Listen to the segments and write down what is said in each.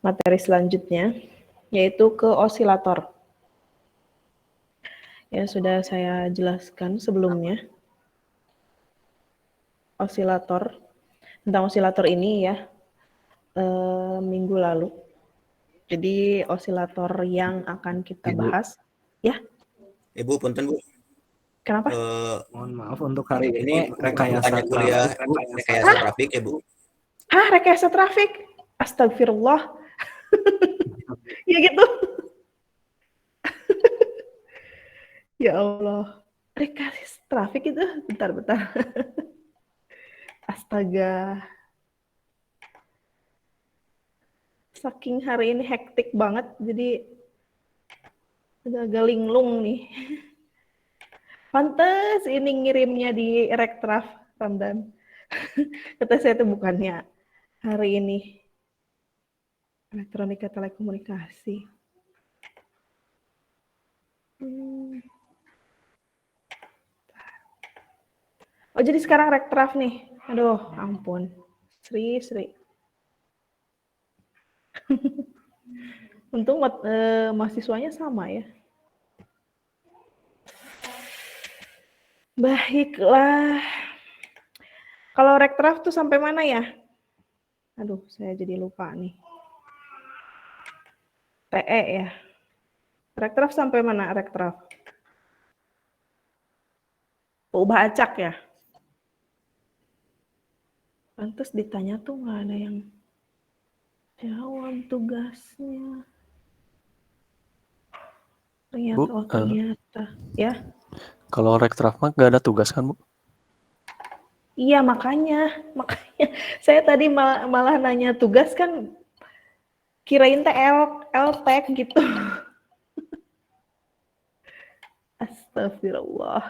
materi selanjutnya, yaitu ke osilator. Ya, sudah saya jelaskan sebelumnya. Tentang osilator ini ya, minggu lalu. Jadi osilator yang akan kita bahas, ya. Ibu, punten Bu. Kenapa? Mohon maaf untuk hari ini Rekayasa kuliah rekayasa trafik ya Bu. Rekayasa trafik? Astagfirullah. Ya gitu. Ya Allah. Rekayasa trafik itu bentar. Astaga. Saking hari ini hektik banget, jadi agak linglung nih. Pantes ini ngirimnya di Rektraf, Ramdan. Kata saya itu bukannya hari ini elektronika telekomunikasi. Oh, jadi sekarang Rektraf nih. Aduh, ampun. Sri. Untung mahasiswanya sama ya. Baiklah. Kalau Rektraf tuh sampai mana ya? Aduh, saya jadi lupa nih. TE ya. Rektraf sampai mana Rektraf? Ubah acak ya? Pantes ditanya tuh nggak ada yang jawab tugasnya. Ternyata. Ya. Kalau Rektraf mah nggak ada tugas kan Bu? Iya, makanya saya tadi malah nanya tugas kan, kirain teh LTEK gitu. Astagfirullah.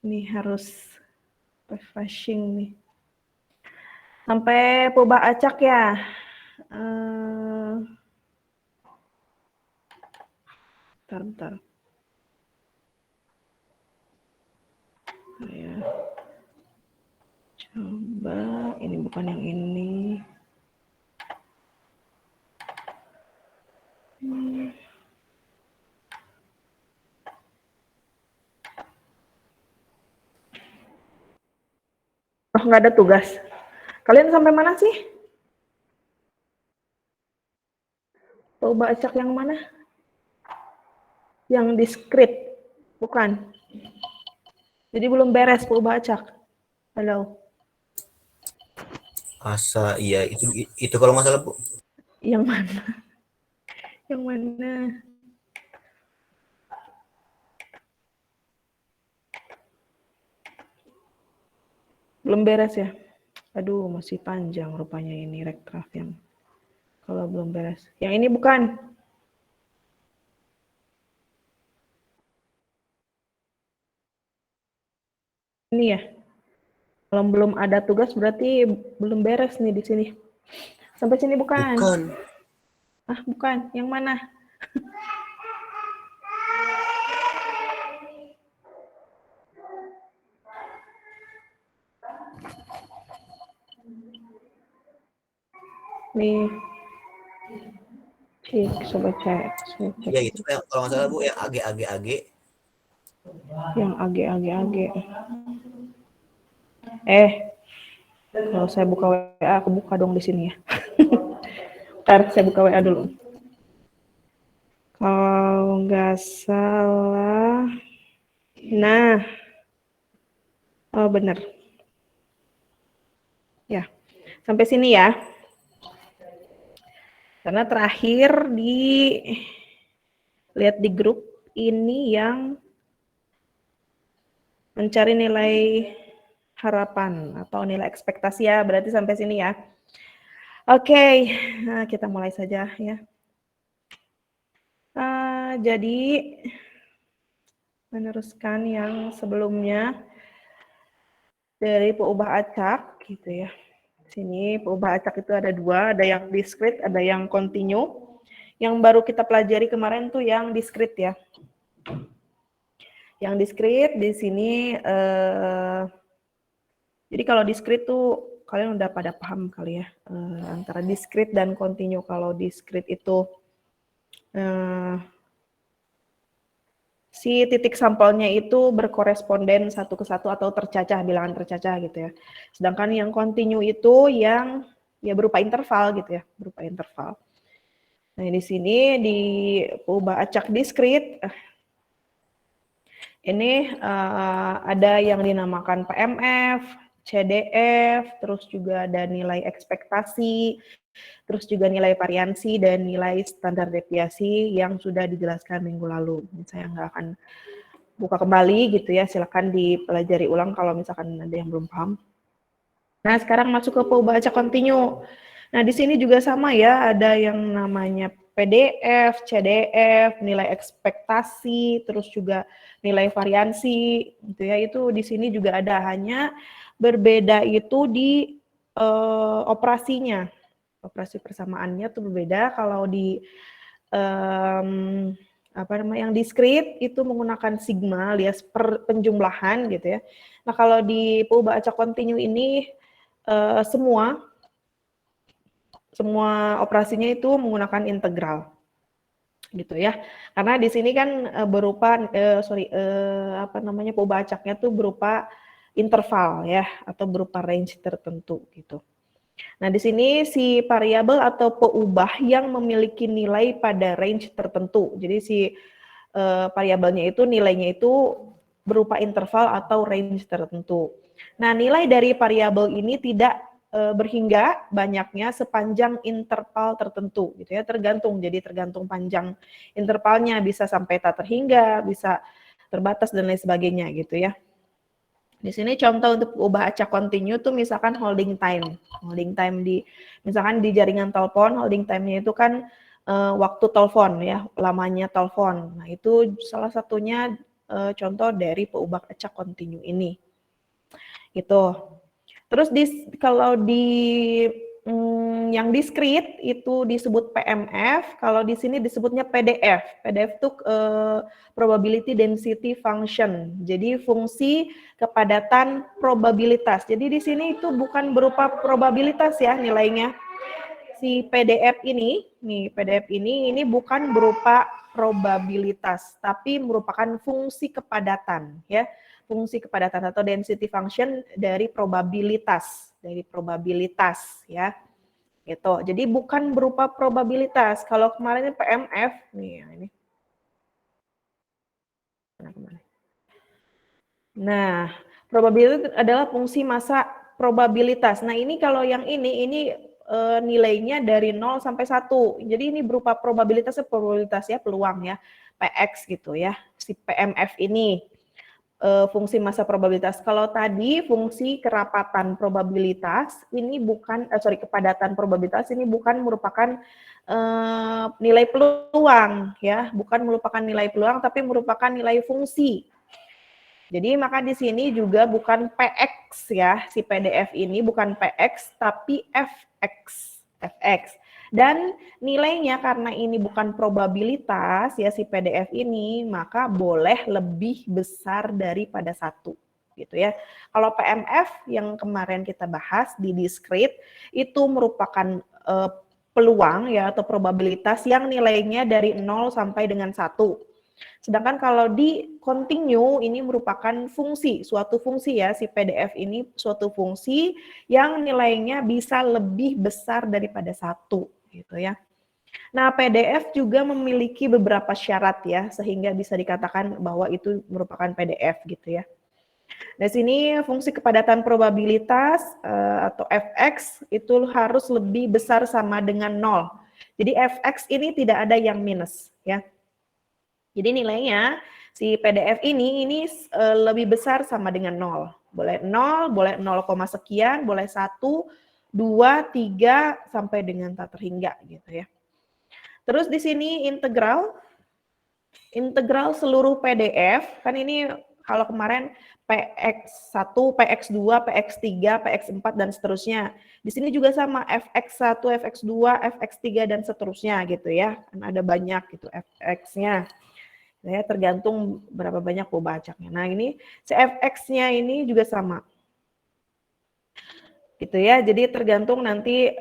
Ini harus refreshing nih. Sampai Puba Acak ya. Bentar. Ya. Coba, ini bukan yang ini. Oh, nggak ada tugas. Kalian sampai mana sih? Coba acak yang mana? Yang diskrit, bukan? Jadi belum beres coba acak. Halo. Asa iya itu kalau nggak salah Bu. Yang mana? Yang mana? Belum beres ya? Aduh, masih panjang rupanya ini Rektraf yang kalau belum beres. Yang ini bukan. Ini ya. Kalau belum ada tugas berarti belum beres nih di sini. Sampai sini bukan? Bukan. Bukan. Yang mana? Nih. Coba cek. Ya itu kalau nggak salah Bu, yang AG. Yang AG. Kalau saya buka WA, aku buka dong di sini ya. Ntar saya buka WA dulu. Kalau nggak salah, nah, oh benar. Ya, sampai sini ya. Karena terakhir lihat di grup ini yang mencari nilai harapan atau nilai ekspektasi ya, berarti sampai sini ya. Oke, nah kita mulai saja ya. Jadi meneruskan yang sebelumnya dari peubah acak gitu ya. Sini peubah acak itu ada dua, ada yang diskrit, ada yang continue. Yang baru kita pelajari kemarin tuh yang diskrit ya. Yang diskrit di sini Jadi kalau discrete tuh kalian udah pada paham kali ya, antara discrete dan continue. Kalau discrete itu si titik sampelnya itu berkoresponden satu ke satu atau tercacah, bilangan tercacah gitu ya. Sedangkan yang continue itu yang ya berupa interval gitu ya, berupa interval. Nah, di sini di ubah acak discrete ini ada yang dinamakan PMF, CDF, terus juga ada nilai ekspektasi, terus juga nilai variansi dan nilai standar deviasi yang sudah dijelaskan minggu lalu. Saya nggak akan buka kembali gitu ya, silakan dipelajari ulang kalau misalkan ada yang belum paham. Nah, sekarang masuk ke perubahan acak kontinu. Nah, di sini juga sama ya, ada yang namanya PDF, CDF, nilai ekspektasi, terus juga nilai variansi, gitu ya. Itu di sini juga ada, hanya berbeda itu di operasinya. Operasi persamaannya tuh berbeda. Kalau di yang discrete itu menggunakan sigma alias penjumlahan gitu ya. Nah, kalau di perubahan acak kontinu ini semua operasinya itu menggunakan integral gitu ya, karena di sini kan berupa perubahan acaknya tuh berupa interval ya, atau berupa range tertentu gitu. Nah, di sini si variabel atau peubah yang memiliki nilai pada range tertentu, jadi si variabelnya itu nilainya itu berupa interval atau range tertentu. Nah, nilai dari variabel ini tidak berhingga banyaknya sepanjang interval tertentu gitu ya, tergantung panjang intervalnya, bisa sampai tak terhingga, bisa terbatas dan lain sebagainya gitu ya. Di sini contoh untuk ubah acak kontinu tuh misalkan holding time misalkan di jaringan telepon, holding time-nya itu kan waktu telepon ya, lamanya telepon. Nah, itu salah satunya contoh dari peubah acak kontinu ini gitu. Terus kalau di yang discrete itu disebut PMF, kalau di sini disebutnya PDF. PDF itu probability density function. Jadi fungsi kepadatan probabilitas. Jadi di sini itu bukan berupa probabilitas ya nilainya. Si PDF ini bukan berupa probabilitas, tapi merupakan fungsi kepadatan ya. Fungsi kepadatan atau density function dari probabilitas ya. Gitu. Jadi bukan berupa probabilitas. Kalau kemarin PMF nih ini. Nah, probabilitas adalah fungsi massa probabilitas. Nah, ini kalau yang ini nilainya dari 0 sampai 1. Jadi ini berupa probabilitas ya, peluang ya, PX gitu ya. Si PMF ini fungsi massa probabilitas. Kalau tadi fungsi kerapatan probabilitas ini bukan kepadatan probabilitas ini bukan merupakan nilai peluang ya, bukan merupakan nilai peluang tapi merupakan nilai fungsi. Jadi maka di sini juga bukan PX ya, si PDF ini bukan PX tapi FX. Dan nilainya karena ini bukan probabilitas ya si PDF ini, maka boleh lebih besar daripada 1 gitu ya. Kalau PMF yang kemarin kita bahas di discrete itu merupakan peluang ya atau probabilitas yang nilainya dari 0 sampai dengan 1. Sedangkan kalau di continue ini merupakan suatu fungsi ya, si PDF ini suatu fungsi yang nilainya bisa lebih besar daripada 1 gitu ya. Nah, PDF juga memiliki beberapa syarat ya, sehingga bisa dikatakan bahwa itu merupakan PDF gitu ya. Di sini fungsi kepadatan probabilitas atau FX itu harus lebih besar sama dengan 0. Jadi FX ini tidak ada yang minus ya. Jadi nilainya si PDF ini lebih besar sama dengan 0. Boleh 0, boleh 0, sekian, boleh 1, 2, 3 sampai dengan tak terhingga gitu ya. Terus di sini integral seluruh PDF, kan ini kalau kemarin PX1, PX2, PX3, PX4 dan seterusnya. Di sini juga sama FX1, FX2, FX3 dan seterusnya gitu ya. Kan ada banyak gitu FX-nya. Ya, tergantung berapa banyak perubahan acaknya. Nah, ini CFX-nya ini juga sama. gitu ya. Jadi tergantung nanti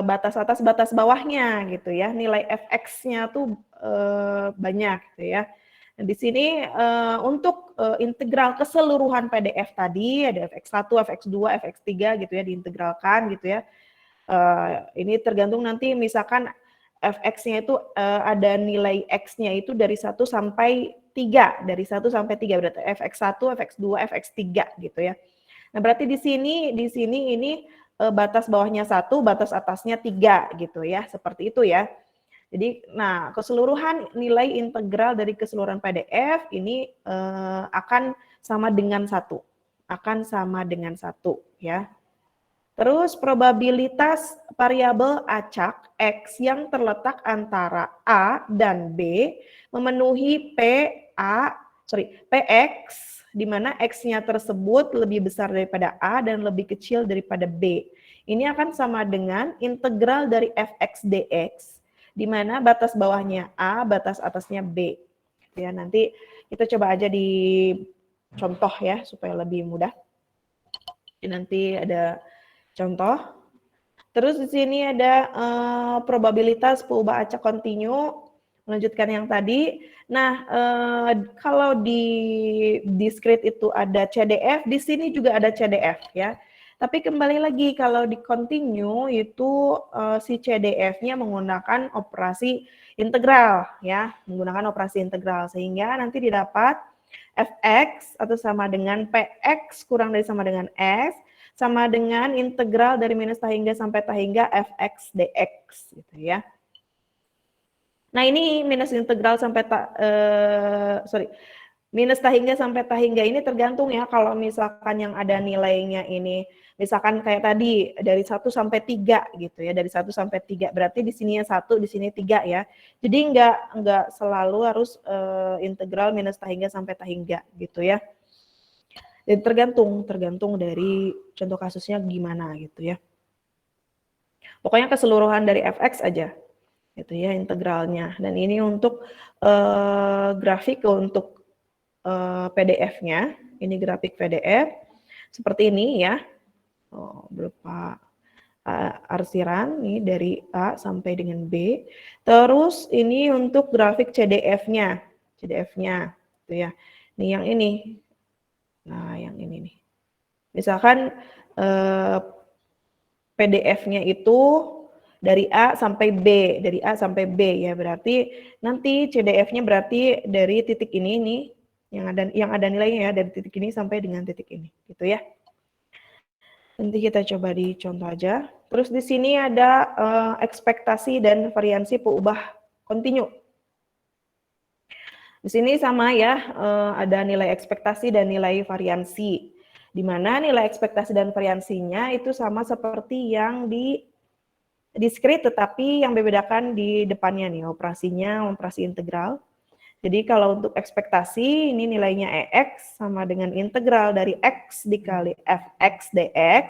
batas atas, batas bawahnya gitu ya. Nilai fx-nya tuh banyak gitu ya. Nah, di sini untuk integral keseluruhan PDF tadi ada fx1, fx2, fx3 gitu ya diintegralkan gitu ya. Ini tergantung nanti misalkan fx-nya itu ada nilai x-nya itu dari 1 sampai 3, dari 1 sampai 3 berarti fx1, fx2, fx3 gitu ya. Nah, berarti di sini ini batas bawahnya 1, batas atasnya 3 gitu ya. Seperti itu ya. Jadi, nah keseluruhan nilai integral dari keseluruhan PDF ini akan sama dengan 1. Akan sama dengan 1 ya. Terus probabilitas variabel acak X yang terletak antara A dan B memenuhi PX di mana X-nya tersebut lebih besar daripada A dan lebih kecil daripada B. Ini akan sama dengan integral dari fx dx di mana batas bawahnya A, batas atasnya B. Ya, nanti kita coba aja di contoh ya supaya lebih mudah. Nanti ada contoh. Terus di sini ada probabilitas perubahan acak kontinu, melanjutkan yang tadi. Nah, kalau di discrete itu ada CDF, di sini juga ada CDF ya. Tapi kembali lagi kalau di continue itu si CDF-nya menggunakan operasi integral ya, menggunakan operasi integral sehingga nanti didapat fx atau sama dengan px kurang dari sama dengan x sama dengan integral dari minus tahingga sampai tahingga fx dx gitu ya. Nah, ini minus integral sampai minus tahingga sampai tahingga ini tergantung ya, kalau misalkan yang ada nilainya ini misalkan kayak tadi dari 1 sampai 3 gitu ya, dari 1 sampai 3 berarti di sininya 1, di sini 3 ya. Jadi enggak selalu harus integral minus tahingga sampai tahingga gitu ya. Jadi tergantung dari contoh kasusnya gimana gitu ya. Pokoknya keseluruhan dari fx aja gitu ya integralnya. Dan ini untuk grafik untuk PDF-nya. Ini grafik PDF seperti ini ya. Berupa arsiran nih dari A sampai dengan B. Terus ini untuk grafik CDF-nya. CDF-nya gitu ya. Nih yang ini. Nah, yang ini nih. Misalkan PDF-nya itu dari A sampai B, dari A sampai B ya, berarti nanti CDF-nya berarti dari titik ini nih, yang ada nilainya ya, dari titik ini sampai dengan titik ini, gitu ya. Nanti kita coba di contoh aja. Terus di sini ada ekspektasi dan variansi peubah kontinu. Di sini sama ya, ada nilai ekspektasi dan nilai variansi. Di mana nilai ekspektasi dan variansinya itu sama seperti yang di discrete, tetapi yang membedakan di depannya nih, operasinya operasi integral. Jadi kalau untuk ekspektasi, ini nilainya EX sama dengan integral dari X dikali Fx dx.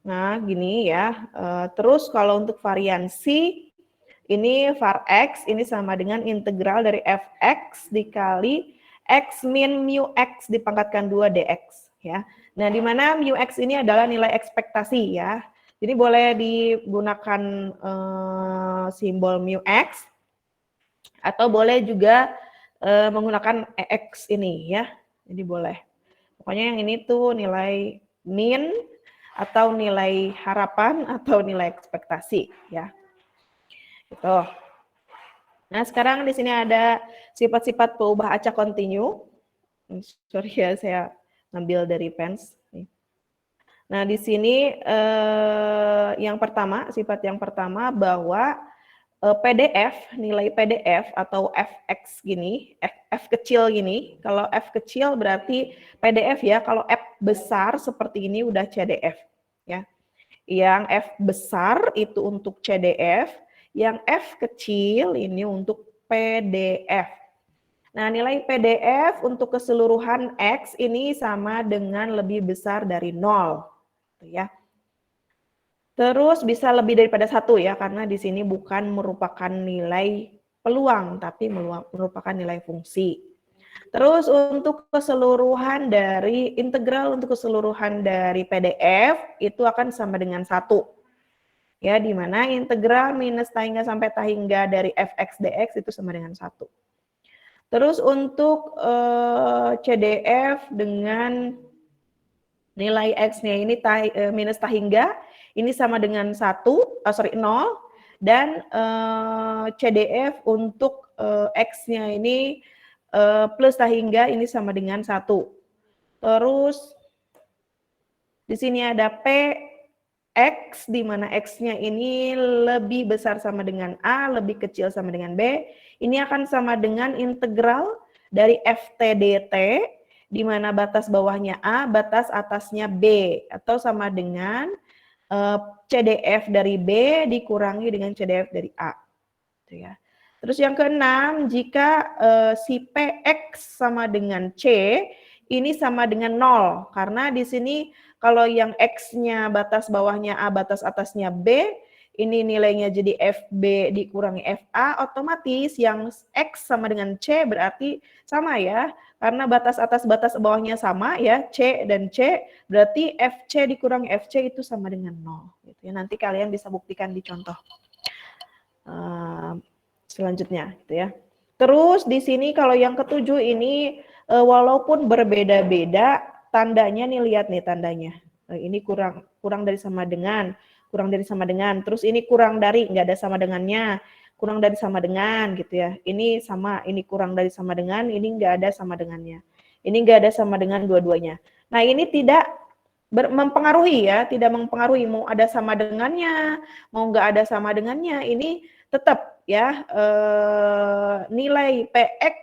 Nah, gini ya. Terus kalau untuk variansi, ini var X, ini sama dengan integral dari Fx dikali X min mu X dipangkatkan 2 dx. Ya. Nah, di mana mu X ini adalah nilai ekspektasi ya. Jadi boleh digunakan simbol mu X, atau boleh juga menggunakan EX ini ya. Jadi boleh. Pokoknya yang ini tuh nilai min, atau nilai harapan, atau nilai ekspektasi ya. Gitu. Nah, sekarang di sini ada sifat-sifat peubah acak kontinu. Sorry ya, saya ngambil dari pens. Nah, di sini yang pertama, sifat yang pertama bahwa PDF, nilai PDF atau fx gini, f kecil gini. Kalau f kecil berarti PDF ya, kalau f besar seperti ini udah CDF ya. Yang f besar itu untuk CDF, yang f kecil ini untuk PDF. Nah, nilai PDF untuk keseluruhan X ini sama dengan lebih besar dari 0. Ya. Terus bisa lebih daripada 1 ya, karena di sini bukan merupakan nilai peluang, tapi merupakan nilai fungsi. Terus untuk keseluruhan dari integral untuk keseluruhan dari PDF itu akan sama dengan 1. Ya, di mana integral minus tahingga sampai tahingga dari fx dx itu sama dengan 1. Terus untuk CDF dengan nilai X-nya ini minus tahingga, ini sama dengan 0, dan CDF untuk X-nya ini plus tahingga ini sama dengan 1. Terus di sini ada PX, di mana X-nya ini lebih besar sama dengan A, lebih kecil sama dengan B. Ini akan sama dengan integral dari FT dt, di mana batas bawahnya A, batas atasnya B, atau sama dengan CDF dari B dikurangi dengan CDF dari A. Gitu ya. Terus yang keenam, jika si PX sama dengan C, ini sama dengan 0. Karena di sini kalau yang X-nya batas bawahnya A, batas atasnya B, ini nilainya jadi FB dikurangi FA, otomatis yang X sama dengan C berarti sama ya. Karena batas atas batas bawahnya sama ya, C dan C, berarti FC dikurangi FC itu sama dengan 0. Gitu ya. Nanti kalian bisa buktikan di contoh selanjutnya gitu ya. Terus di sini kalau yang ketujuh ini walaupun berbeda-beda tandanya nih, lihat nih tandanya. Ini kurang dari sama dengan, kurang dari sama dengan. Terus ini kurang dari, nggak ada sama dengannya, kurang dari sama dengan gitu ya. Ini sama, ini kurang dari sama dengan, ini nggak ada sama dengannya. Ini nggak ada sama dengan dua-duanya. Nah ini tidak mempengaruhi ya, tidak mempengaruhi mau ada sama dengannya, mau nggak ada sama dengannya. Ini tetap ya nilai PX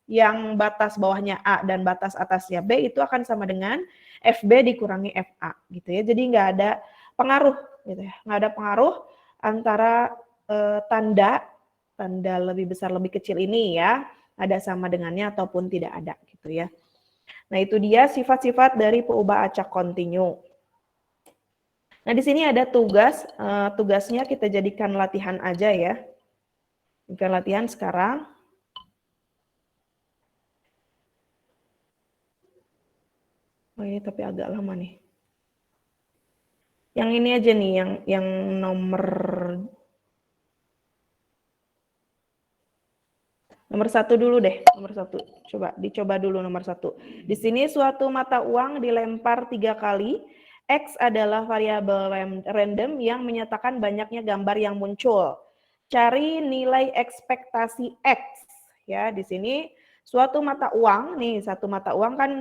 yang batas bawahnya A dan batas atasnya B itu akan sama dengan FB dikurangi FA gitu ya. Jadi nggak ada pengaruh gitu ya, nggak ada pengaruh antara tanda lebih besar lebih kecil ini ya, ada sama dengannya ataupun tidak ada gitu ya. Nah itu dia sifat-sifat dari peubah acak kontinu. Nah, di sini ada tugas, tugasnya kita jadikan latihan aja ya. Jadikan latihan sekarang. Oh ini tapi agak lama nih. Yang ini aja nih, yang nomor 1 dulu deh, nomor 1. Dicoba dulu nomor 1. Di sini suatu mata uang dilempar 3 kali. X adalah variabel random yang menyatakan banyaknya gambar yang muncul. Cari nilai ekspektasi X. Ya, di sini suatu mata uang, nih satu mata uang kan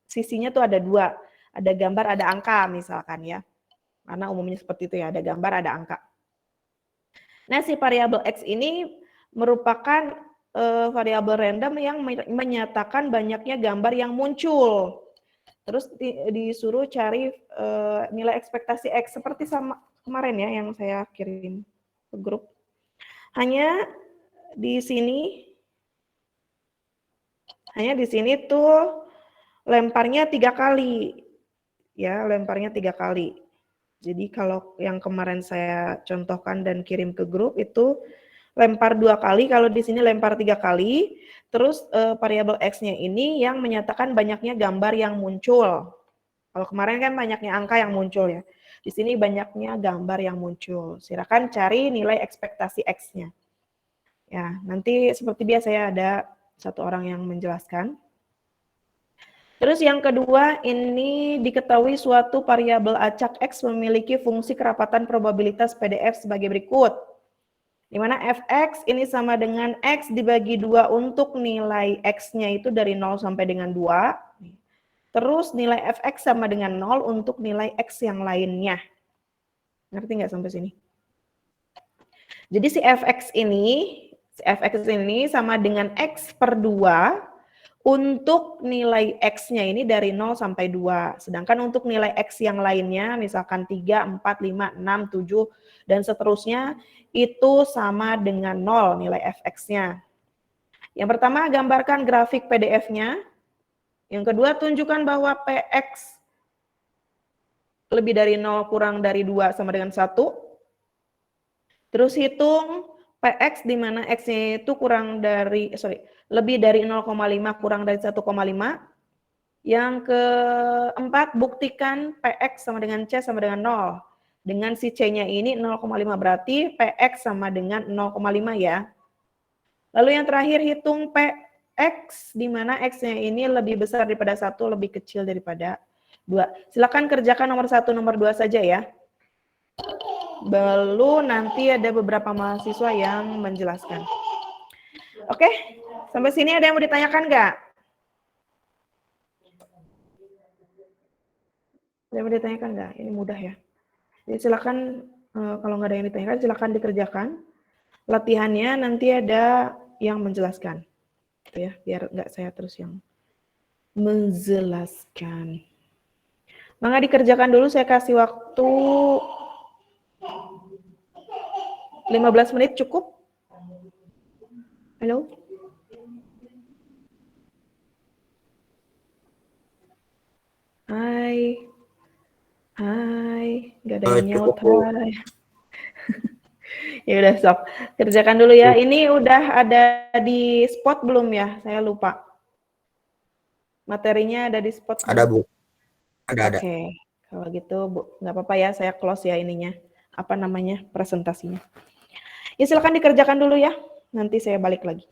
sisinya tuh ada 2. Ada gambar, ada angka misalkan ya. Karena umumnya seperti itu ya, ada gambar, ada angka. Nah, si variabel X ini merupakan variabel random yang menyatakan banyaknya gambar yang muncul. Terus disuruh cari nilai ekspektasi X seperti sama kemarin ya yang saya kirim ke grup. Hanya di sini tuh lemparnya 3 kali. Ya, lemparnya 3 kali. Jadi kalau yang kemarin saya contohkan dan kirim ke grup itu lempar 2 kali, kalau di sini lempar 3 kali, terus variabel X-nya ini yang menyatakan banyaknya gambar yang muncul. Kalau kemarin kan banyaknya angka yang muncul ya. Di sini banyaknya gambar yang muncul. Silakan cari nilai ekspektasi X-nya. Ya, nanti seperti biasa ya ada satu orang yang menjelaskan. Terus yang kedua, ini diketahui suatu variabel acak X memiliki fungsi kerapatan probabilitas PDF sebagai berikut. Di mana fx ini sama dengan x dibagi 2 untuk nilai x-nya itu dari 0 sampai dengan 2. Terus nilai fx sama dengan 0 untuk nilai x yang lainnya. Ngerti nggak sampai sini? Jadi si fx ini sama dengan x per 2 untuk nilai x-nya ini dari 0 sampai 2. Sedangkan untuk nilai x yang lainnya, misalkan 3, 4, 5, 6, 7, dan seterusnya, itu sama dengan 0 nilai fx-nya. Yang pertama, gambarkan grafik PDF-nya. Yang kedua, tunjukkan bahwa px lebih dari 0 kurang dari 2 sama dengan 1. Terus hitung PX di mana X-nya itu lebih dari 0,5 kurang dari 1,5. Yang keempat, buktikan PX sama dengan C sama dengan 0. Dengan si C-nya ini 0,5 berarti PX sama dengan 0,5 ya. Lalu yang terakhir hitung PX di mana X-nya ini lebih besar daripada 1, lebih kecil daripada 2. Silakan kerjakan nomor 1, nomor 2 saja ya. Lalu nanti ada beberapa mahasiswa yang menjelaskan. Oke, sampai sini ada yang mau ditanyakan nggak? Ada yang mau ditanyakan nggak? Ini mudah ya. Jadi silakan kalau nggak ada yang ditanyakan, silakan dikerjakan. Latihannya nanti ada yang menjelaskan, gitu ya, biar nggak saya terus yang menjelaskan. Maka dikerjakan dulu, saya kasih waktu 15 menit cukup. Halo? Hai. Hai, nggak ada yang nyaut. Hai. Ya udah, sok. Kerjakan dulu ya. Ini udah ada di spot belum ya? Saya lupa. Materinya ada di spot belum? Ada, Bu. Ada. Oke. Kalau gitu, Bu, nggak apa-apa ya, saya close ya ininya. Apa namanya? Presentasinya. Ya silakan dikerjakan dulu ya. Nanti saya balik lagi.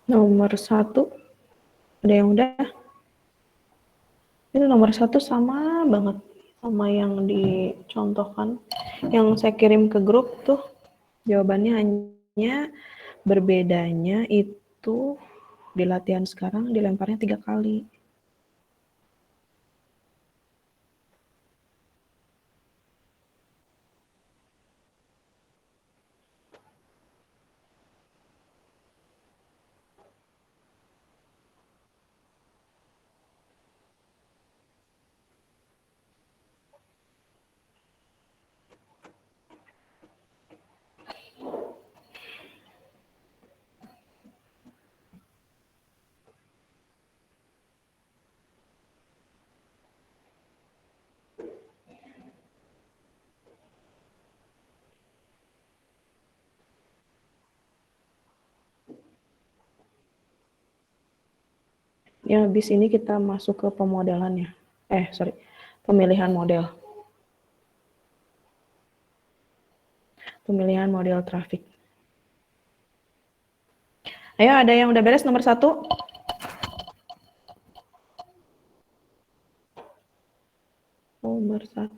Nomor 1, ada yang udah? Itu nomor 1 sama banget sama yang dicontohkan, yang saya kirim ke grup tuh. Jawabannya hanya berbedanya itu di latihan sekarang dilemparnya 3 kali. Ya, habis ini kita masuk ke pemodelannya. Pemilihan model. Pemilihan model traffic. Ayo, ada yang udah beres nomor 1? Nomor 1.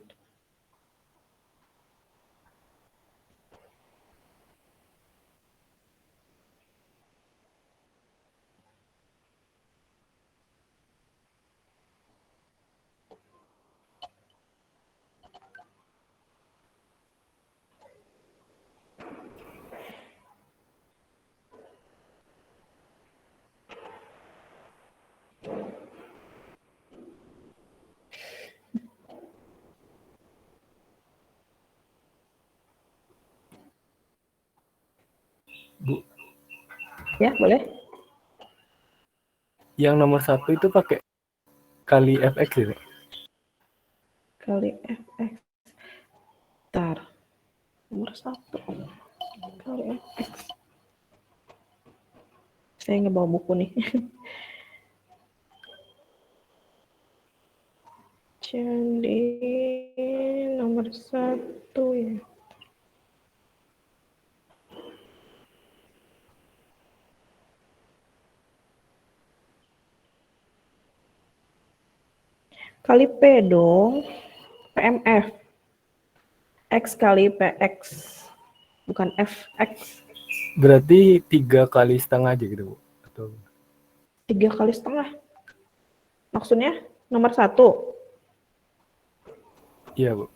Bu, Ya, boleh. yang nomor 1 itu pakai kali FX gitu. Kali fx. Bentar. Nomor 1 kali fx. Saya nggak bawa buku nih. C Jadi nomor 1 ya. Kali P dong. PMF. X kali PX. Bukan FX. Berarti 3 kali setengah aja gitu, Bu? Atau 3 kali setengah. Maksudnya nomor 1. iya, Bu.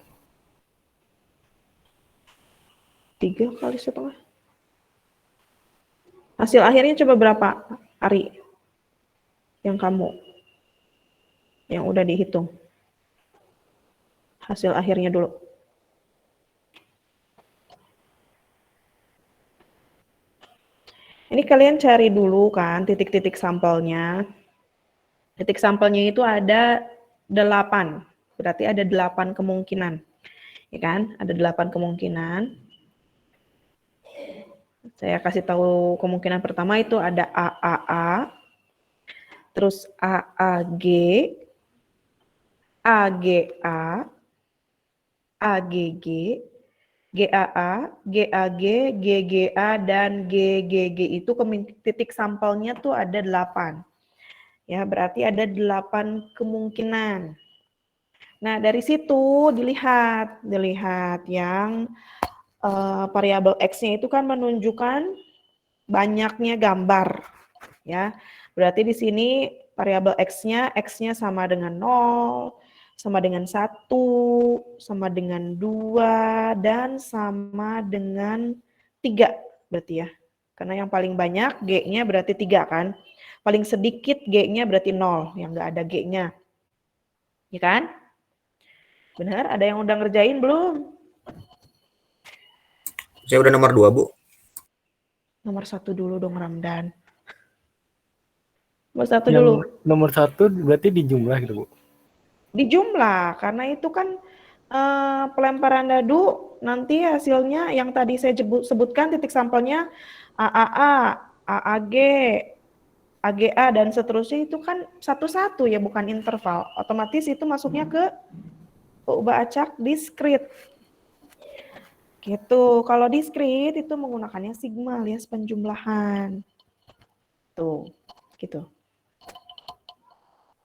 3 kali setengah. Hasil akhirnya coba berapa, Ari? Yang kamu. Yang udah dihitung. Hasil akhirnya dulu. Ini kalian cari dulu kan titik-titik sampelnya. Titik sampelnya itu ada 8. Berarti ada 8 kemungkinan. Ya kan? Ada 8 kemungkinan. Saya kasih tahu kemungkinan pertama itu ada AAA, terus AAG, AGA, AGG, GAA, GAG, GGA, dan GGG itu titik sampelnya tuh ada 8. Ya, berarti ada 8 kemungkinan. Nah, dari situ dilihat yang variabel X-nya itu kan menunjukkan banyaknya gambar. Ya, berarti di sini variabel X-nya sama dengan 0, sama dengan 1, sama dengan 2, dan sama dengan 3 berarti ya. Karena yang paling banyak G-nya berarti 3 kan. Paling sedikit G-nya berarti 0, yang nggak ada G-nya. Ya kan? Benar? Ada yang udah ngerjain belum? Saya udah nomor 2, Bu. Nomor 1 dulu dong, Ramdan. Nomor 1 Yang dulu. nomor 1 berarti di jumlah gitu, Bu? Di jumlah, karena itu kan pelemparan dadu nanti hasilnya yang tadi saya sebutkan titik sampelnya AAA, AAG, AGA, dan seterusnya itu kan satu-satu ya, bukan interval. Otomatis itu masuknya ke ubah acak diskrit. Gitu. Kalau diskrit itu menggunakannya sigma alias penjumlahan. Tuh, gitu.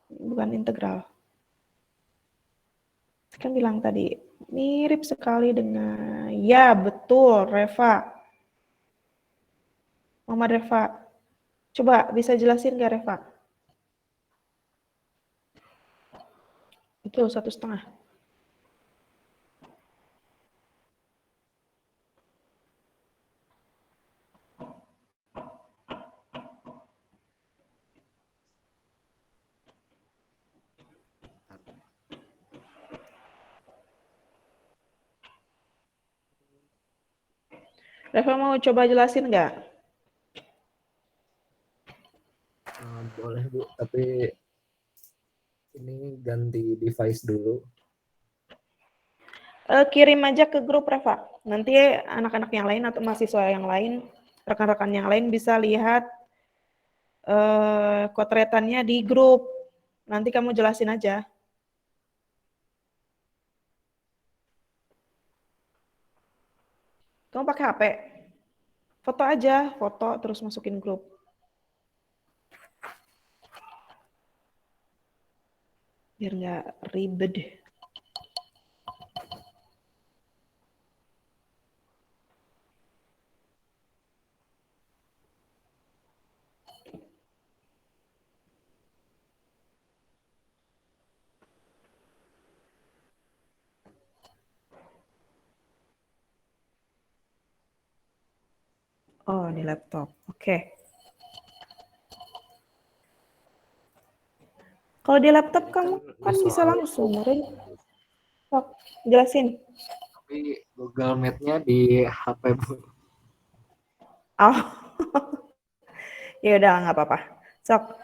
Bukan integral. Saya kan bilang tadi, mirip sekali dengan, ya betul, Reva. Mama Reva. Coba bisa jelasin nggak, Reva? Betul, 1,5. Reva mau coba jelasin nggak? Boleh, Bu, tapi ini ganti device dulu. Kirim aja ke grup, Reva. Nanti anak-anak yang lain atau mahasiswa yang lain, rekan-rekan yang lain bisa lihat kotretannya di grup. Nanti kamu jelasin aja. Kamu pakai HP? Foto aja, foto terus masukin grup. Biar nggak ribet. Oh, di laptop. Oke. Kalau di laptop Ini kamu kan di bisa soal langsung, itu, Rin. Sok, jelasin. tapi Google Meet-nya di HP, Bu. Oh, ya udah nggak apa-apa. Sok.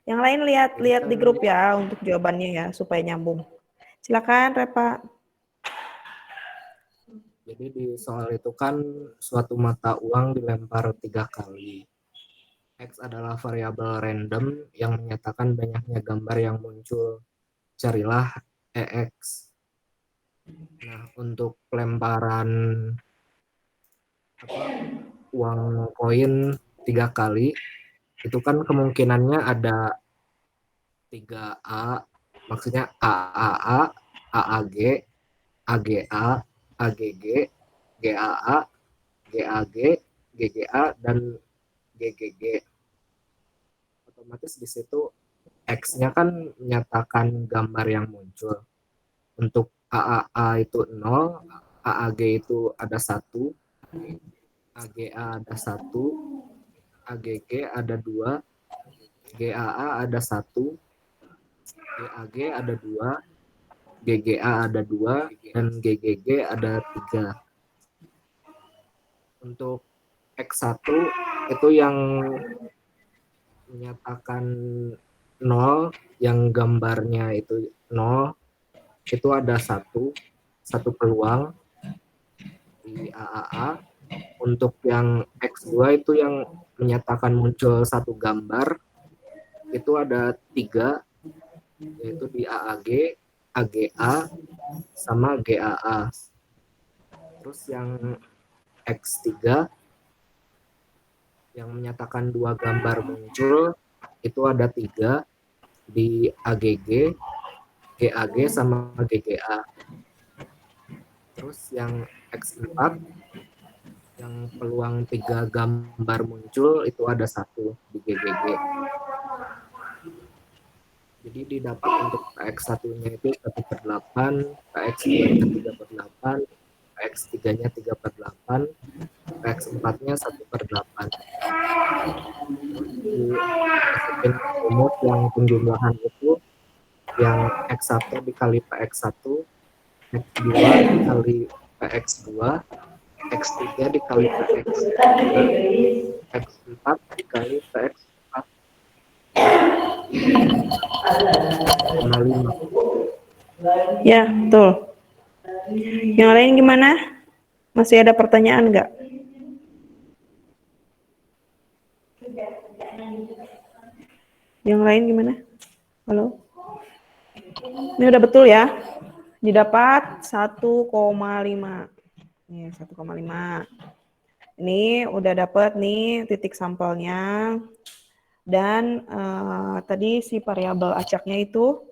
Yang lain lihat Jadi kan di grup ya untuk jawabannya ya supaya nyambung. Silakan, Repa. Jadi di soal itu kan suatu mata uang dilempar 3 kali. X adalah variabel random yang menyatakan banyaknya gambar yang muncul. Carilah EX. Nah, untuk pelemparan uang koin 3 kali, itu kan kemungkinannya ada 3A, maksudnya AAA, AAG, AGA, AGG, GAA, GAG, GGA, dan GGG. Otomatis di situ X-nya kan menyatakan gambar yang muncul. Untuk AAA itu 0, AAG itu ada 1, AGA ada 1, AGG ada 2, GAA ada 1, GAG ada 2, GGA ada 2, dan GGG ada 3. Untuk X1 itu yang menyatakan 0, yang gambarnya itu 0, itu ada satu peluang di AAA. Untuk yang X2 itu yang menyatakan muncul satu gambar, itu ada 3, yaitu di AAG, AGA, sama GAA. Terus yang X3 yang menyatakan 2 gambar muncul, itu ada 3 di AGG, GAG, sama GGA. Terus yang X4 yang peluang 3 gambar muncul itu ada 1 di GGG. Jadi didapat untuk PX1-nya itu 1/8, PX2-nya 3/8, PX3-nya 3/8, PX4-nya 1/8. Dimasukin rumus yang penjumlahan itu, yang X1 dikali PX1, X2 dikali PX2, X3 dikali PX3, X4 dikali PX4. 5. Ya, betul. Yang lain gimana? Masih ada pertanyaan nggak? Yang lain gimana? Halo? Ini udah betul ya? Didapat 1,5. Nih, 1,5. Ini udah dapat nih titik sampelnya. Dan tadi si variabel acaknya itu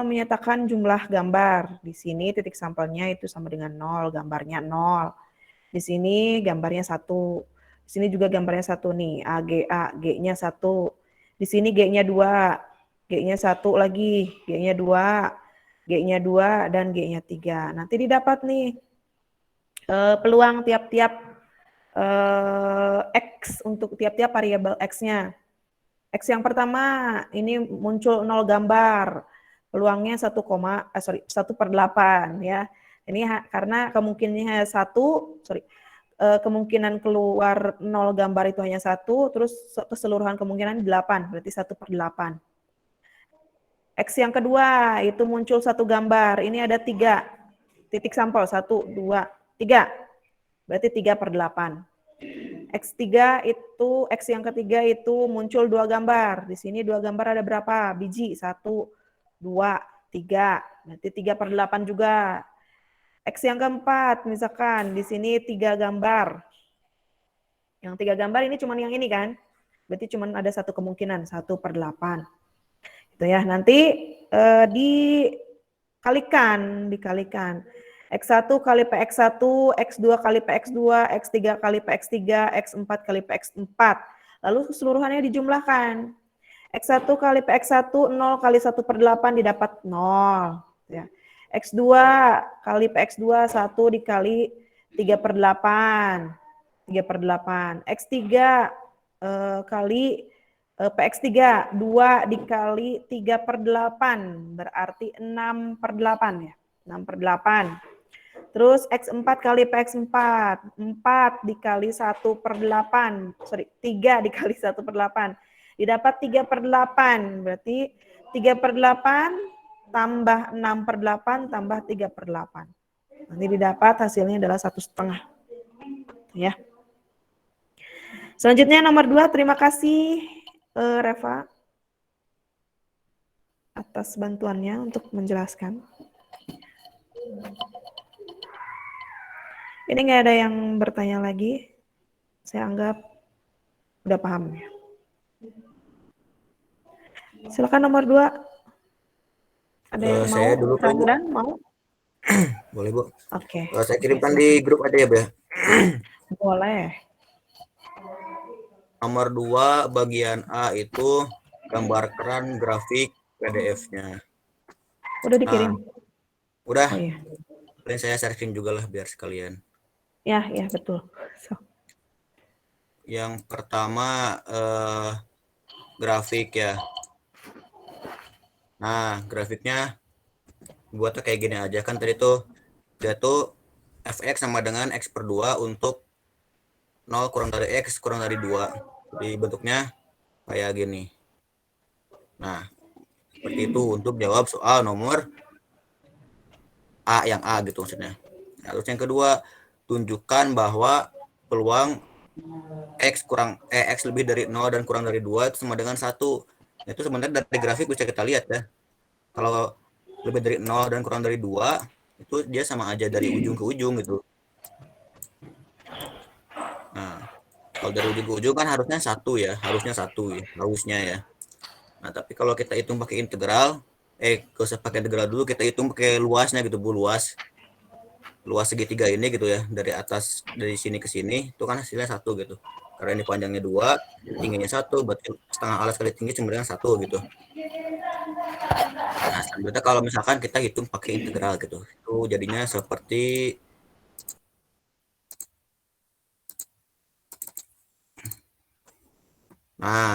menyatakan jumlah gambar. Di sini titik sampelnya itu sama dengan 0, gambarnya 0. Di sini gambarnya 1. Di sini juga gambarnya 1 nih, AGA, G-nya 1. Di sini G-nya 2, G-nya 1 lagi, G-nya 2, G-nya 2, dan G-nya 3. Nanti didapat nih peluang tiap-tiap X untuk tiap-tiap variabel X-nya. X yang pertama ini muncul 0 gambar, peluangnya 1/8 ya. Ini karena kemungkinannya 1, kemungkinan keluar 0 gambar itu hanya 1, terus keseluruhan kemungkinan 8, berarti 1/8. X yang kedua itu muncul 1 gambar, ini ada 3 titik sampel, 1, 2, 3, berarti 3/8. X3 itu, X yang ketiga itu muncul 2 gambar. Di sini 2 gambar ada berapa? Biji, 1, 2, 3. Berarti 3/8 juga. X yang keempat, misalkan di sini 3 gambar. Yang 3 gambar ini cuma yang ini kan? Berarti cuma ada 1 kemungkinan, 1/8. Itu ya, nanti dikalikan. X1 kali PX1, X2 kali PX2, X3 kali PX3, X4 kali PX4. Lalu keseluruhannya dijumlahkan. X1 kali PX1, 0 kali 1/8 didapat 0. Ya. X2 kali PX2, 1 dikali 3/8. 3/8. X3 kali PX3, 2 dikali 3/8, berarti 6/8 ya. 6/8. Terus X4 kali PX4, 4 dikali 1/8, 3 dikali 1/8, didapat 3/8, berarti 3/8 tambah 6/8 tambah 3/8. Nanti didapat hasilnya adalah 1,5. Ya. Selanjutnya nomor 2, terima kasih Reva atas bantuannya untuk menjelaskan. Ini nggak ada yang bertanya lagi. Saya anggap udah paham ya. Silakan nomor 2. Ada yang mau? Saya dulu kali, Bu. Ramdan mau? Boleh, Bu. Oke. Saya kirimkan Oke, di grup aja ya, Bu. boleh. Nomor 2 bagian A itu gambar keran grafik PDF-nya. Udah dikirim? Udah, Oh iya. paling saya sharing juga lah biar sekalian. Ya, betul. So. Yang pertama grafik ya. Nah, grafiknya buatnya kayak gini aja kan tadi tuh dia tuh fx sama dengan x per 2 untuk 0 kurang dari x kurang dari 2. Jadi bentuknya kayak gini. Nah, seperti itu untuk jawab soal nomor A yang A gitu maksudnya. Nah, terus yang kedua, tunjukkan bahwa peluang x lebih dari 0 dan kurang dari 2 itu sama dengan 1. Itu sebenarnya dari grafik bisa kita lihat ya. Kalau lebih dari 0 dan kurang dari 2, itu dia sama aja dari ujung ke ujung gitu. Nah, kalau dari ujung ke ujung kan harusnya 1 ya, harusnya ya. Nah, tapi kalau kita hitung pakai integral, gak usah pakai integral dulu, kita hitung pakai luasnya gitu, Bu, luas segitiga ini gitu ya, dari atas, dari sini ke sini, itu kan hasilnya 1 gitu. Karena ini panjangnya 2, tingginya 1, berarti setengah alas kali tinggi sama dengan 1 gitu. Nah, selanjutnya kalau misalkan kita hitung pakai integral gitu, itu jadinya seperti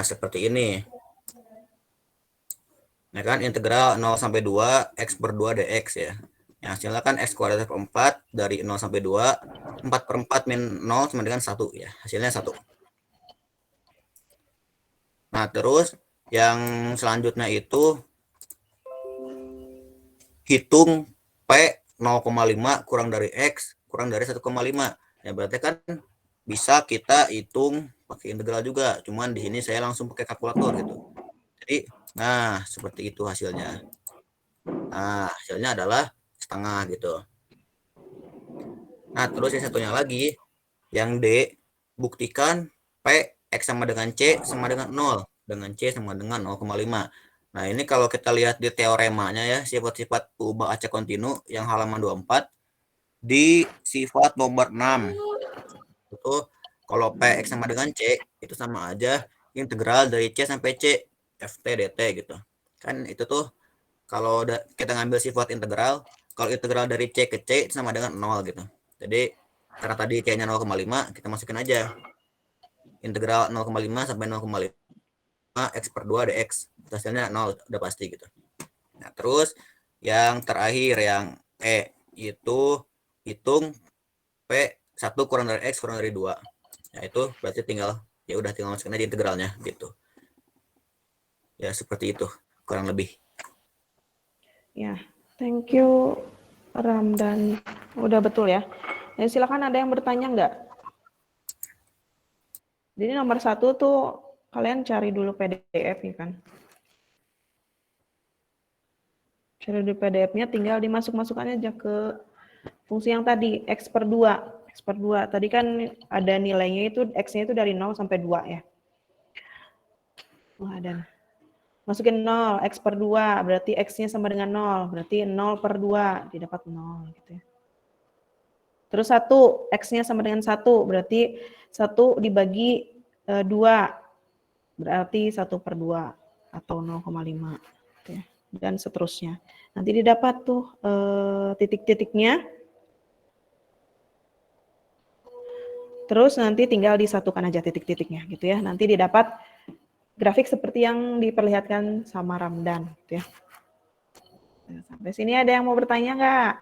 seperti ini. Nah kan integral 0 sampai 2 x per 2 dx ya. Yang hasilnya kan x kuadrat per 4 dari 0 sampai 2, 4 per 4 min 0 sama dengan 1 ya. Hasilnya 1. Nah terus yang selanjutnya itu hitung P 0,5 kurang dari X kurang dari 1,5. Ya berarti kan bisa kita hitung pakai integral juga. Cuman di sini saya langsung pakai kalkulator gitu. Jadi, nah seperti itu hasilnya. Nah, hasilnya adalah setengah gitu. Nah, terus yang satunya lagi, yang D, buktikan P, X sama dengan C sama dengan 0. Dengan C sama dengan 0,5. Nah, ini kalau kita lihat di teoremanya ya, sifat-sifat perubahan acak kontinu yang halaman 24, di sifat nomor 6. Itu kalau P, X sama dengan C, itu sama aja integral dari C sampai C, FT dt gitu. Kan itu tuh kalau kita ngambil sifat integral, kalau integral dari C ke C sama dengan 0 gitu. Jadi karena tadi C-nya 0,5, kita masukin aja integral 0,5 sampai 0,5 x per 2 dx. Hasilnya 0, udah pasti gitu. Nah, terus yang terakhir yang E itu hitung P 1 kurang dari X kurang dari 2. Nah, itu berarti tinggal masukin aja integralnya gitu. Ya, seperti itu kurang lebih. Ya, thank you Ramdan. Udah betul ya. Ya silakan ada yang bertanya nggak? Jadi nomor 1 tuh kalian cari dulu PDF ya kan. Cari dulu PDF-nya, tinggal dimasuk-masukkan aja ke fungsi yang tadi, X per 2. X per 2. Tadi kan ada nilainya itu, X-nya itu dari 0 sampai 2 ya. Oh, ada. Masukin 0, X per 2, berarti X-nya sama dengan 0. Berarti 0 per 2, didapat 0 gitu ya. Terus 1, X-nya sama dengan 1, berarti 1 dibagi 2, berarti 1 per 2 atau 0,5. Gitu ya. Dan seterusnya. Nanti didapat tuh titik-titiknya. Terus nanti tinggal disatukan aja titik-titiknya gitu ya. Nanti didapat grafik seperti yang diperlihatkan sama Ramdan gitu ya. Nah, sampai sini ada yang mau bertanya nggak?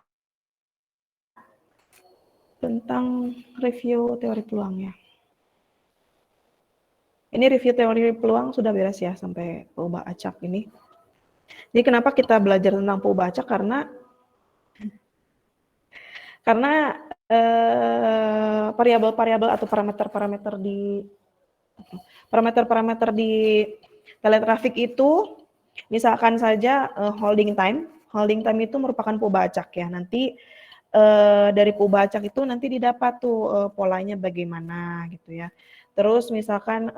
Tentang review teori peluang ya. Ini review teori peluang sudah beres ya sampai peubah acak ini. Jadi kenapa kita belajar tentang peubah acak? Karena variabel-variabel atau parameter-parameter di Parameter-parameter di teletrafik itu misalkan saja holding time. Holding time itu merupakan perubahan acak ya. Nanti dari perubahan acak itu nanti didapat tuh polanya bagaimana gitu ya. Terus misalkan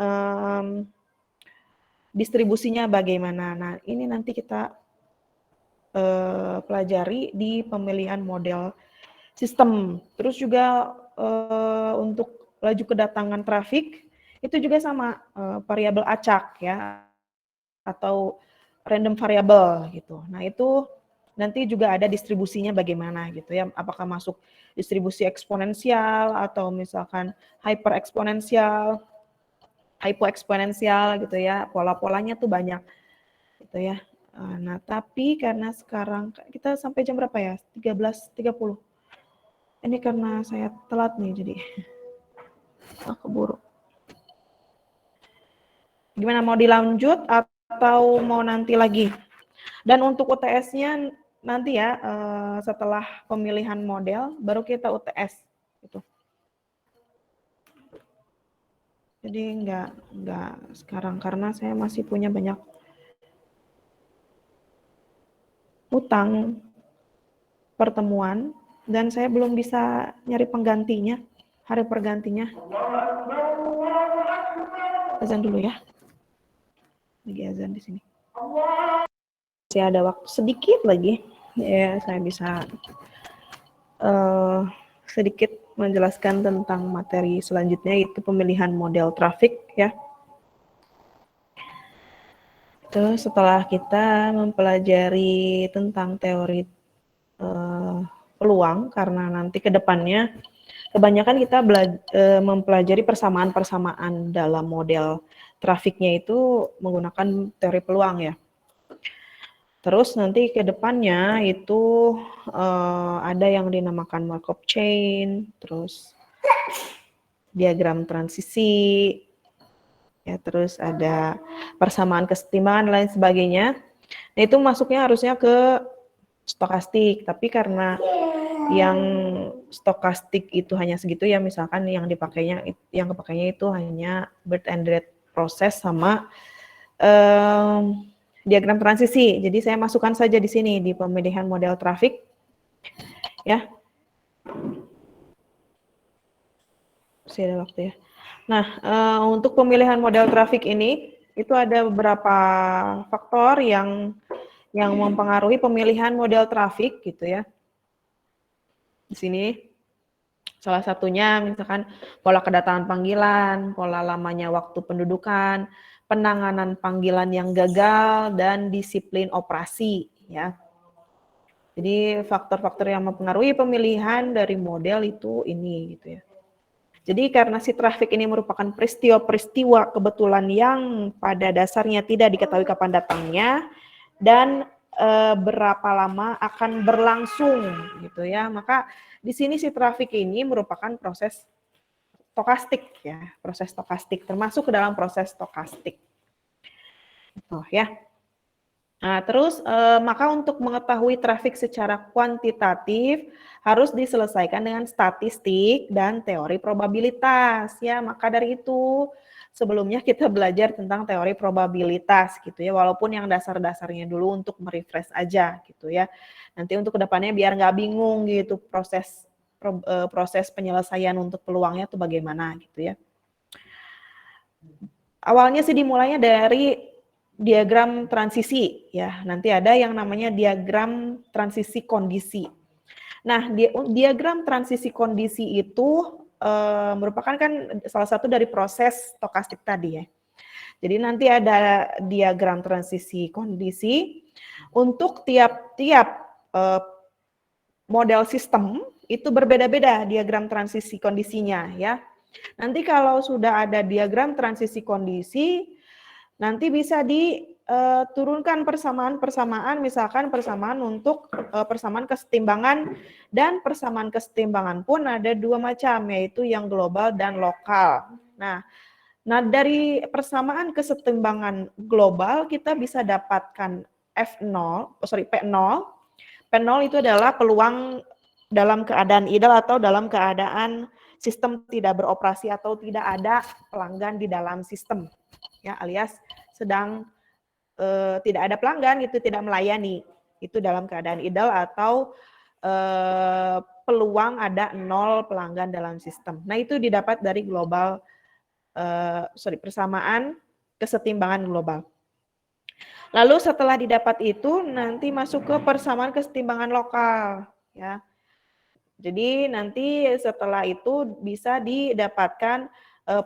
distribusinya bagaimana. Nah, ini nanti kita pelajari di pemilihan model sistem. Terus juga untuk laju kedatangan trafik itu juga sama variabel acak ya atau random variable gitu. Nah, itu nanti juga ada distribusinya bagaimana gitu ya. Apakah masuk distribusi eksponensial atau misalkan hyper eksponensial, hypo-eksponensial gitu ya. Pola-polanya tuh banyak gitu ya. Nah, tapi karena sekarang kita sampai jam berapa ya? 13.30. Ini karena saya telat nih jadi keburu. Gimana, mau dilanjut atau mau nanti lagi? Dan untuk UTS-nya nanti ya setelah pemilihan model baru kita UTS gitu. Jadi enggak sekarang karena saya masih punya banyak utang pertemuan dan saya belum bisa nyari penggantinya, hari pergantinya. Azan dulu ya. Lagi azan di sini. Masih ada waktu sedikit lagi, ya saya bisa sedikit menjelaskan tentang materi selanjutnya yaitu pemilihan model trafik ya. Itu setelah kita mempelajari tentang teori peluang karena nanti ke depannya kebanyakan kita mempelajari persamaan-persamaan dalam model trafiknya itu menggunakan teori peluang ya. Terus nanti ke depannya itu ada yang dinamakan Markov chain, terus diagram transisi, ya terus ada persamaan kesetimbangan dan lain sebagainya. Nah itu masuknya harusnya ke stokastik, tapi karena yang stokastik itu hanya segitu ya, misalkan yang kepakainya itu hanya bird and rat proses sama diagram transisi. Jadi saya masukkan saja di sini di pemilihan model trafik ya. Masih ada waktu ya. Nah, untuk pemilihan model trafik ini itu ada beberapa faktor yang mempengaruhi pemilihan model trafik gitu ya. Di sini salah satunya misalkan pola kedatangan panggilan, pola lamanya waktu pendudukan, penanganan panggilan yang gagal, dan disiplin operasi ya. Jadi faktor-faktor yang mempengaruhi pemilihan dari model itu ini gitu ya. Jadi karena si trafik ini merupakan peristiwa-peristiwa kebetulan yang pada dasarnya tidak diketahui kapan datangnya dan berapa lama akan berlangsung gitu ya. Maka di sini si trafik ini merupakan proses stokastik ya, proses stokastik termasuk ke dalam proses stokastik. Gitu ya. Nah, terus maka untuk mengetahui trafik secara kuantitatif harus diselesaikan dengan statistik dan teori probabilitas ya. Maka dari itu sebelumnya kita belajar tentang teori probabilitas gitu ya, walaupun yang dasar-dasarnya dulu untuk merefresh aja gitu ya. Nanti untuk kedepannya biar nggak bingung gitu proses penyelesaian untuk peluangnya itu bagaimana gitu ya. Awalnya sih dimulainya dari diagram transisi ya. Nanti ada yang namanya diagram transisi kondisi. Nah, diagram transisi kondisi itu merupakan kan salah satu dari proses stokastik tadi ya. Jadi nanti ada diagram transisi kondisi untuk tiap-tiap model sistem itu berbeda-beda diagram transisi kondisinya ya. Nanti kalau sudah ada diagram transisi kondisi, nanti bisa diturunkan persamaan-persamaan, misalkan persamaan untuk persamaan kesetimbangan, dan persamaan kesetimbangan pun ada dua macam, yaitu yang global dan lokal. Nah dari persamaan kesetimbangan global kita bisa dapatkan P0. P0 itu adalah peluang dalam keadaan ideal atau dalam keadaan sistem tidak beroperasi atau tidak ada pelanggan di dalam sistem, ya, alias sedang tidak ada pelanggan, itu tidak melayani, itu dalam keadaan idle atau peluang ada 0 pelanggan dalam sistem. Nah, itu didapat dari global persamaan kesetimbangan global. Lalu setelah didapat itu nanti masuk ke persamaan kesetimbangan lokal, ya. Jadi nanti setelah itu bisa didapatkan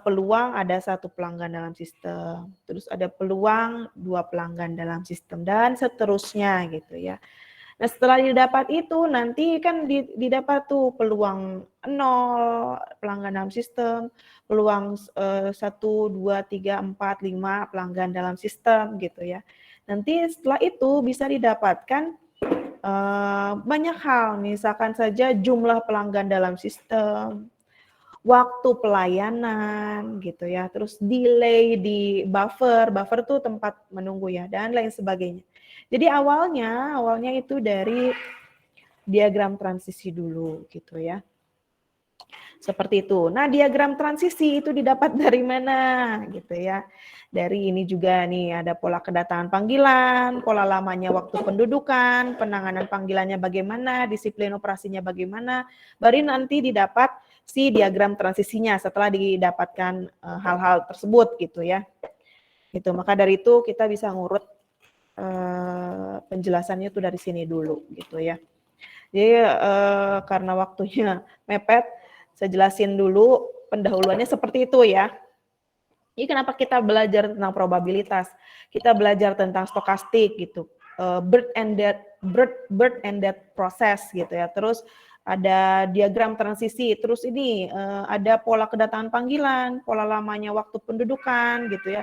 peluang ada 1 pelanggan dalam sistem, terus ada peluang 2 pelanggan dalam sistem dan seterusnya gitu ya. Nah, setelah didapat itu nanti kan didapat tuh peluang 0 pelanggan dalam sistem, peluang 1, 2, 3, 4, 5 pelanggan dalam sistem gitu ya. Nanti setelah itu bisa didapatkan banyak hal, misalkan saja jumlah pelanggan dalam sistem, waktu pelayanan gitu ya, terus delay di buffer tuh tempat menunggu ya, dan lain sebagainya. Jadi awalnya itu dari diagram transisi dulu gitu ya. Seperti itu. Nah, diagram transisi itu didapat dari mana gitu ya. Dari ini juga nih ada pola kedatangan panggilan, pola lamanya waktu pendudukan, penanganan panggilannya bagaimana, disiplin operasinya bagaimana, baru nanti didapat si diagram transisinya setelah didapatkan hal-hal tersebut gitu ya. Gitu. Maka dari itu kita bisa ngurut penjelasannya itu dari sini dulu gitu ya. Jadi karena waktunya mepet, saya jelasin dulu pendahuluannya seperti itu ya. Ini kenapa kita belajar tentang probabilitas, kita belajar tentang stokastik gitu, birth and death process gitu ya. Terus ada diagram transisi, terus ini ada pola kedatangan panggilan, pola lamanya waktu pendudukan gitu ya,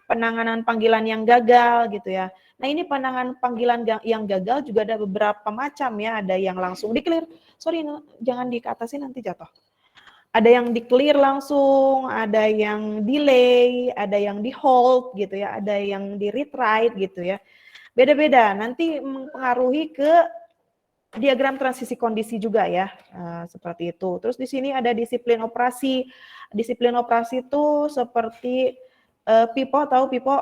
penanganan panggilan yang gagal gitu ya. Nah, ini penanganan panggilan yang gagal juga ada beberapa macam ya, ada yang langsung di-clear, sorry jangan dikatasin nanti jatuh. Ada yang di-clear langsung, ada yang delay, ada yang di-hold gitu ya, ada yang di-read write gitu ya. Beda-beda, nanti mempengaruhi ke diagram transisi kondisi juga ya, seperti itu. Terus di sini ada disiplin operasi. Disiplin operasi itu seperti PIPO, tahu PIPO,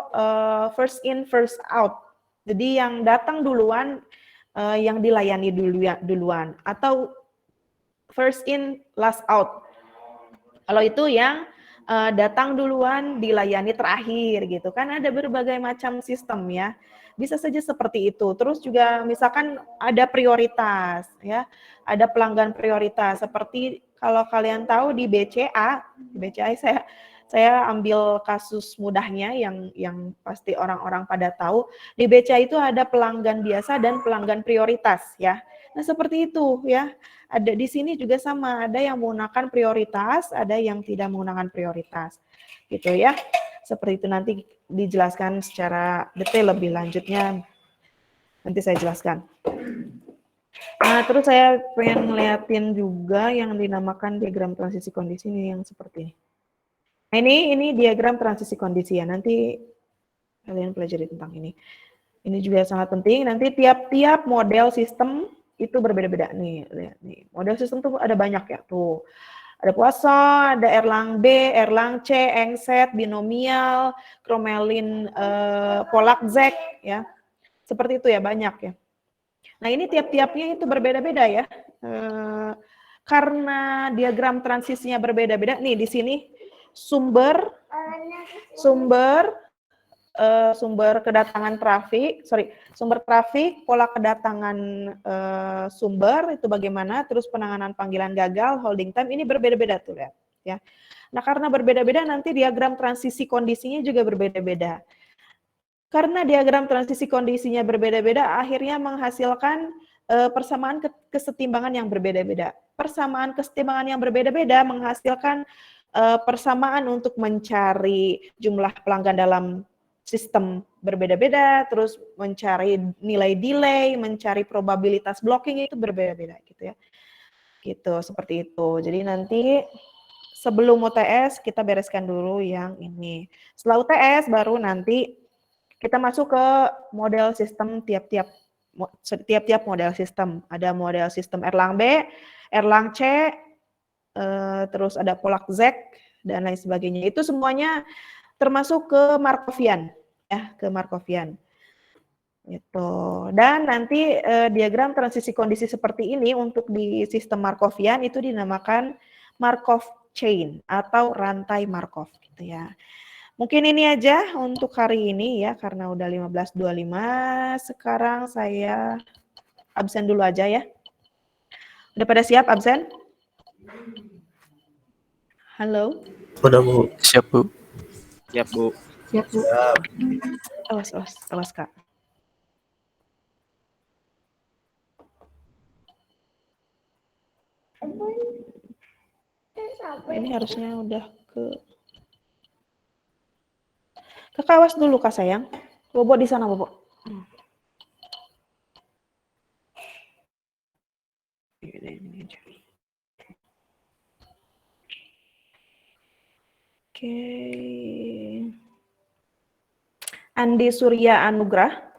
first in, first out. Jadi yang datang duluan, yang dilayani duluan. Atau first in, last out. Kalau itu yang datang duluan, dilayani terakhir gitu kan, ada berbagai macam sistem ya. Bisa saja seperti itu. Terus juga misalkan ada prioritas ya, ada pelanggan prioritas. Seperti kalau kalian tahu di BCA saya ambil kasus mudahnya yang pasti orang-orang pada tahu. Di BCA itu ada pelanggan biasa dan pelanggan prioritas ya. Nah, seperti itu ya. Ada di sini juga sama, ada yang menggunakan prioritas, ada yang tidak menggunakan prioritas. Gitu ya. Seperti itu nanti dijelaskan secara detail lebih lanjutnya. Nanti saya jelaskan. Nah, terus saya pengen ngeliatin juga yang dinamakan diagram transisi kondisi ini yang seperti ini. Nah, ini diagram transisi kondisi ya. Nanti kalian pelajari tentang ini. Ini juga sangat penting. Nanti tiap-tiap model sistem itu berbeda-beda nih, lihat nih. Model sistem tuh ada banyak ya tuh. Ada Poisson, ada Erlang B, Erlang C, Engset, binomial, Crommelin, Pollack-Zek ya. Seperti itu ya, banyak ya. Nah, ini tiap-tiapnya itu berbeda-beda ya. Karena diagram transisinya berbeda-beda nih di sini sumber kedatangan trafik, sumber trafik, pola kedatangan sumber itu bagaimana, terus penanganan panggilan gagal, holding time, ini berbeda-beda tuh ya. Nah, karena berbeda-beda nanti diagram transisi kondisinya juga berbeda-beda. Karena diagram transisi kondisinya berbeda-beda, akhirnya menghasilkan persamaan kesetimbangan yang berbeda-beda. Persamaan kesetimbangan yang berbeda-beda menghasilkan persamaan untuk mencari jumlah pelanggan dalam sistem berbeda-beda, terus mencari nilai delay, mencari probabilitas blocking itu berbeda-beda gitu ya. Gitu, seperti itu. Jadi nanti sebelum UTS kita bereskan dulu yang ini. Setelah UTS baru nanti kita masuk ke model sistem tiap-tiap model sistem. Ada model sistem Erlang B, Erlang C, terus ada Polak-Zek dan lain sebagainya. Itu semuanya termasuk ke Markovian, ya, ke Markovian. Gitu. Dan nanti diagram transisi kondisi seperti ini untuk di sistem Markovian itu dinamakan Markov chain atau rantai Markov gitu ya. Mungkin ini aja untuk hari ini ya karena udah 15.25. Sekarang saya absen dulu aja ya. Udah pada siap absen? Halo? Udah Bu. Siap, Bu. Siap Bu. Siap, Bu. Awas, Kak. Ini harusnya udah ke kawas dulu Kak sayang. Bobo di sana, Bobo. Oke. Andi Surya Anugrah.